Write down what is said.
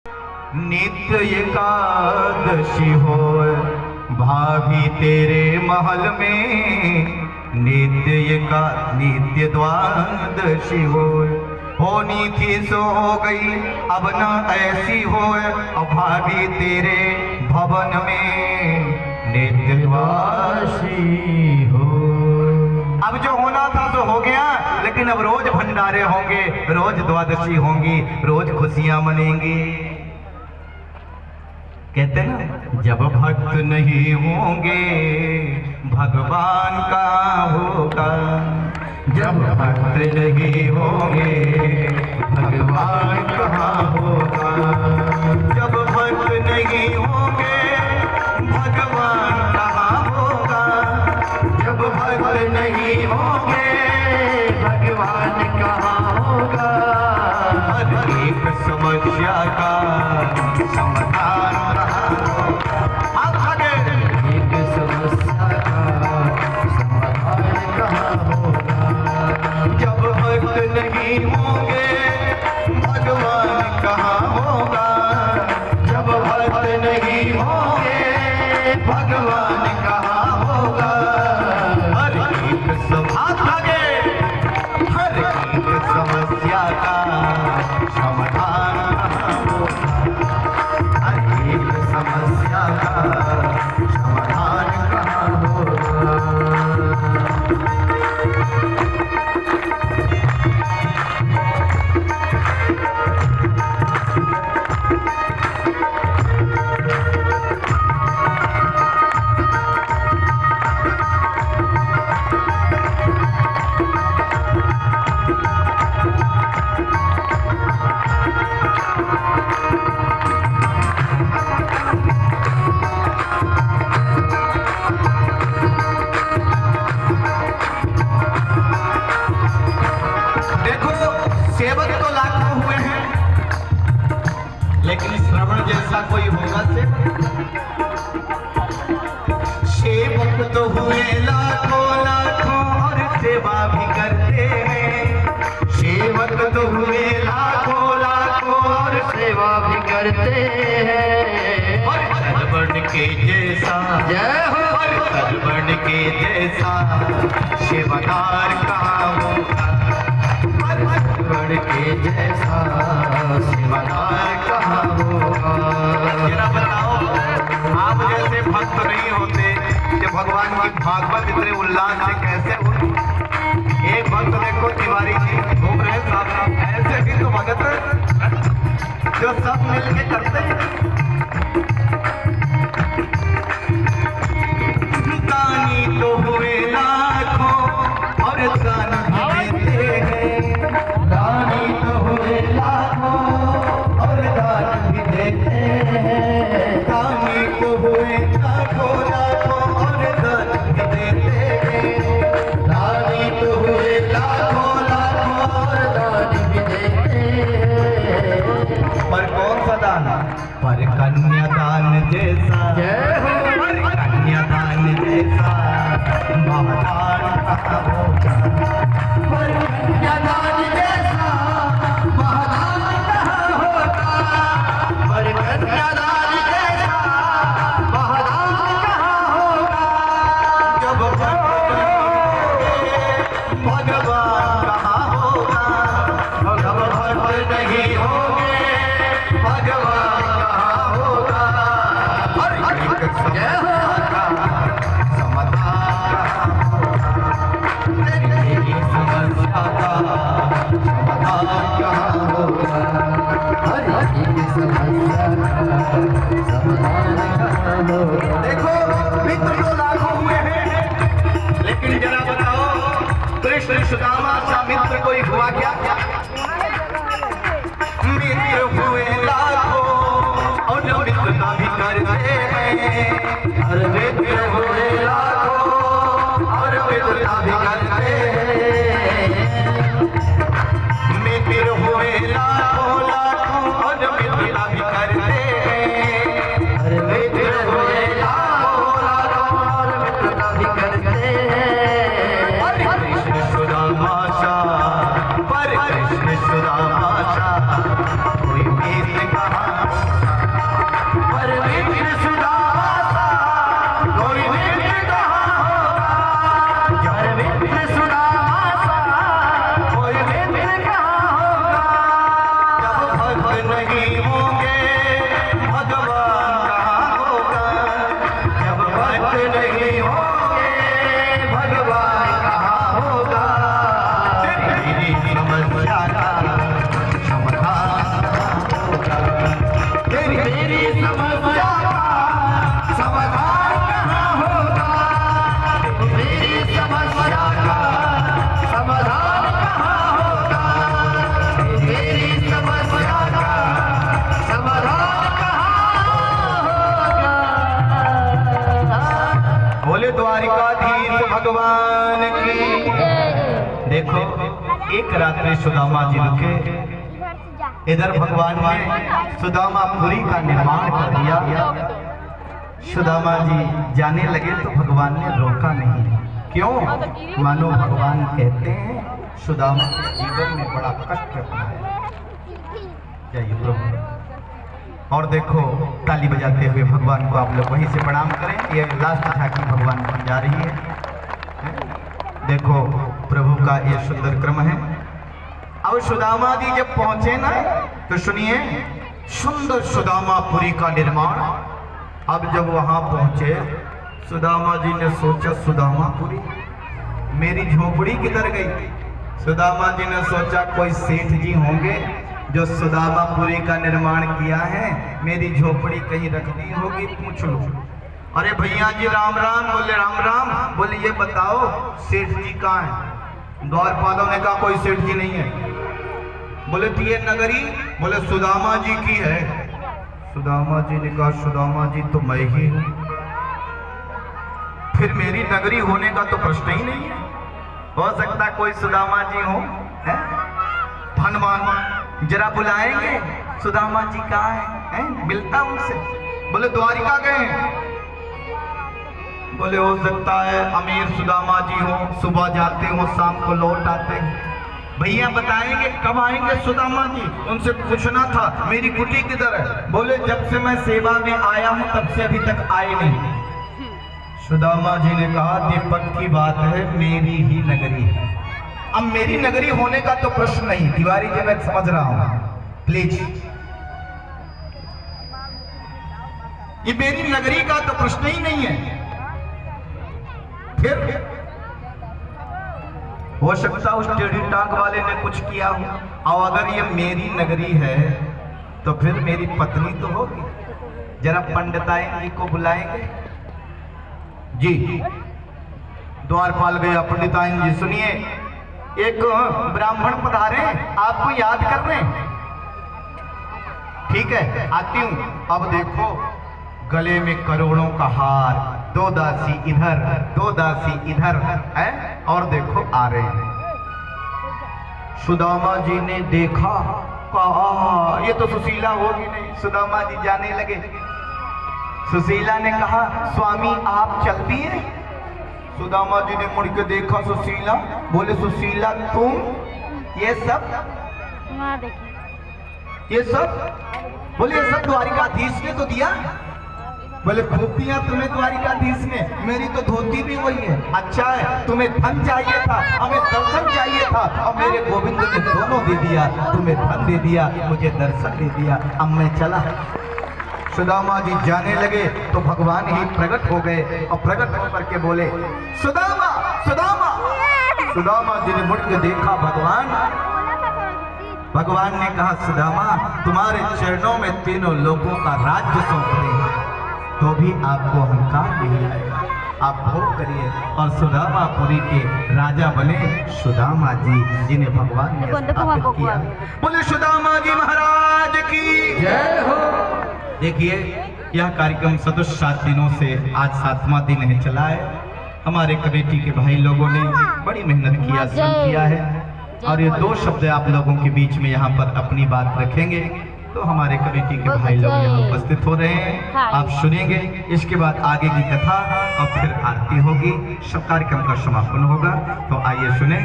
नित्य एकादशी हो भाभी तेरे महल में, नित्य द्वादशी होनी थी सो हो गई, अब न ऐसी हो अब भाभी तेरे भवन में, नित्य द्वादशी हो। अब जो होना था तो हो गया, लेकिन अब रोज भंडारे होंगे, रोज द्वादशी होंगी, रोज खुशियां मनेंगी। कहते ना, जब भक्त नहीं होंगे भगवान का होगा, जब भक्त नहीं होंगे भगवान कहाँ होगा, जब भक्त नहीं होंगे भगवान कहाँ होगा, जब भक्त नहीं होंगे भगवान कहाँ होगा। हर एक समस्या का समाधान नहीं होंगे भगवान कहाँ होगा, जब भक्त नहीं होंगे भगवान कहाँ होगा। हर एक हर एक समस्या का समाधान होगा, हर एक समस्या का समाधान कहाँ होगा। सेवक तो लाखों हुए हैं, लेकिन श्रवण जैसा कोई होगा सेवक तो हुए लाखों लाखों और सेवा भी करते हैं, सेवक तो हुए लाखों लाखों और सेवा भी करते हैं। और तलवर्ण के जैसा जय हो, तलवर्ण के जैसा सेवादार कहाँ होगा, तलवर्ण के जैसा सेवादार कहाँ होगा। जरा बताओ, आप जैसे भक्त नहीं होते कि भगवान की भागवत इतने उल्लास से कैसे होती। एक भक्त देखो तिवारी जी घूम रहे साहब, ऐसे भी तो भगत जो सब मिलके करते हैं। दानी तो हुए लाखों और दान भी देते हैं, दानी तो हुए लाखों और दान भी देते हैं, दानी तो हुए लाखों लाखों और दान भी देते हैं, दानी तो हुए लाखों लाखों और दान भी देते हैं। पर कौन सा दान? पर कन्यादान जैसा, पर कन्यादान जैसा महादान कहाँ होगा, पर कन्यादान जैसा महादान कहाँ होगा, पर कन्यादान जैसा महादान कहाँ होगा। जब भगवान कहाँ होगा, जब भक्त नहीं होंगे भगवान कहाँ होगा। हर एक समस्या का समाधान मेरी समस्या का समाधान कहाँ होगा, हर एक समस्या का समाधान कहाँ होगा। देखो मित्र तो लाखों हुए हैं, लेकिन जरा बताओ कृष्ण सुदामा सा मित्र कोई हुआ क्या? मित्र हुए लाखों और मित्रता भी करते हैं, हर मित्र हुए लाखों और मित्रता भी करते हैं, मित्र हुए लाखों लाखों और मित्रता भी करते हैं, हर मित्र हुए लाखों लाखों और मित्रता भी करते हैं। पर कृष्ण सुदामा सा, पर कृष्ण सुदामा सा कोई मित्र कहाँ भगवान की। देखो एक रात्रि सुदामा जी रुके, इधर भगवान ने सुदामापुरी का निर्माण कर दिया। सुदामा जी जाने लगे तो भगवान ने रोका नहीं। क्यों? मानो भगवान कहते हैं सुदामा के जीवन में बड़ा कष्ट है। जाइए प्रभु। और देखो ताली बजाते हुए भगवान को आप लोग वहीं से प्रणाम करें। ये लास्ट झांकी भगवान बन जा रही है। देखो प्रभु का ये सुंदर क्रम है। अब सुदामा जी जब पहुंचे ना तो सुनिए, सुंदर सुदामापुरी का निर्माण। अब जब वहां पहुंचे सुदामा जी ने सोचा सुदामापुरी, मेरी झोपड़ी किधर गई? सुदामा जी ने सोचा कोई सेठ जी होंगे जो सुदामापुरी का निर्माण किया है, मेरी झोपड़ी कहीं रख दी होगी, पूछ लो। अरे भैया जी राम राम। बोले राम राम। बोले ये बताओ सेठ जी कहाँ है? द्वारपालों ने कहा कोई सेठ जी नहीं है। बोले तो ये नगरी? बोले सुदामा जी की है। सुदामा जी ने कहा सुदामा जी तो मैं ही हूं, फिर मेरी नगरी होने का तो प्रश्न ही नहीं है। हो सकता कोई सुदामा जी हो, है? धनवान जरा बुलाएंगे सुदामा जी कहाँ है? मिलता उनसे। बोले द्वारिका गए। बोले हो सकता है अमीर सुदामा जी हो, सुबह जाते हो शाम को लौट आते हैं। भैया बताएंगे कब आएंगे सुदामा जी? उनसे पूछना था मेरी कुटी किधर है। बोले जब से मैं सेवा में आया हूं तब से अभी तक आए नहीं। सुदामा जी ने कहा दीपक की बात है, मेरी ही नगरी है। अब मेरी नगरी होने का तो प्रश्न नहीं। तिवारी जी मैं समझ रहा हूं, प्लीज। ये मेरी नगरी का तो प्रश्न ही नहीं है। फिर हो सकता उस टेढ़ी टांग वाले ने कुछ किया हो। और अगर ये मेरी नगरी है तो फिर मेरी पत्नी तो होगी। जरा पंडिताइन जी को बुलाएंगे। जी द्वारपाल गया। पंडिताइन जी सुनिए, एक ब्राह्मण पधारे, आपको याद कर रहे हैं। ठीक है आती हूं। अब देखो गले में करोड़ों का हार, दो दासी इधर दो दासी इधर है, और देखो आ रहे हैं। सुदामा जी ने देखा, कहा ये तो सुशीला होगी नहीं। सुदामा जी जाने लगे। सुशीला ने कहा स्वामी आप चलती है? सुदामा जी ने मुड़ के देखा सुशीला। बोले सुशीला तुम? ये सब? ये सब? बोले ये सब द्वारिकाधीश ने तो दिया। बोले खूब दिया तुम्हें द्वारिकाधीश ने, मेरी तो धोती भी वही है। अच्छा है, तुम्हें धन चाहिए था, हमें दर्शन चाहिए था, और मेरे गोविंद ने दोनों दे दिया। तुम्हें धन दे दिया, मुझे दर्शन दे दिया, अब मैं चला। सुदामा जी जाने लगे तो भगवान ही प्रकट हो गए, और प्रकट होकर के बोले सुदामा सुदामा। सुदामा जी ने मुड़ के देखा भगवान। भगवान ने कहा सुदामा तुम्हारे चरणों में तीनों लोगों का राज्य सौंप रहे हैं, तो भी आपको अहंकार नहीं आएगा। आप भोग करिए। और सुदामापुरी के राजा बने सुदामा जी, जिन्हें भगवान ने स्थापित किया। बोले सुदामा जी महाराज की जय हो। देखिए यह कार्यक्रम सतत 7 दिनों से आज 7वां दिन है चला है। हमारे कमेटी के भाई लोगों ने बड़ी मेहनत किया, श्रम किया है, और ये 2 शब्द आप लोगों के बीच में यहाँ पर अपनी बात रखेंगे। तो हमारे कमेटी के भाई लोग यहाँ उपस्थित हो रहे हैं, आप सुनेंगे। इसके बाद आगे की कथा और फिर आरती होगी, सब कार्यक्रम का समापन होगा। तो आइए सुने।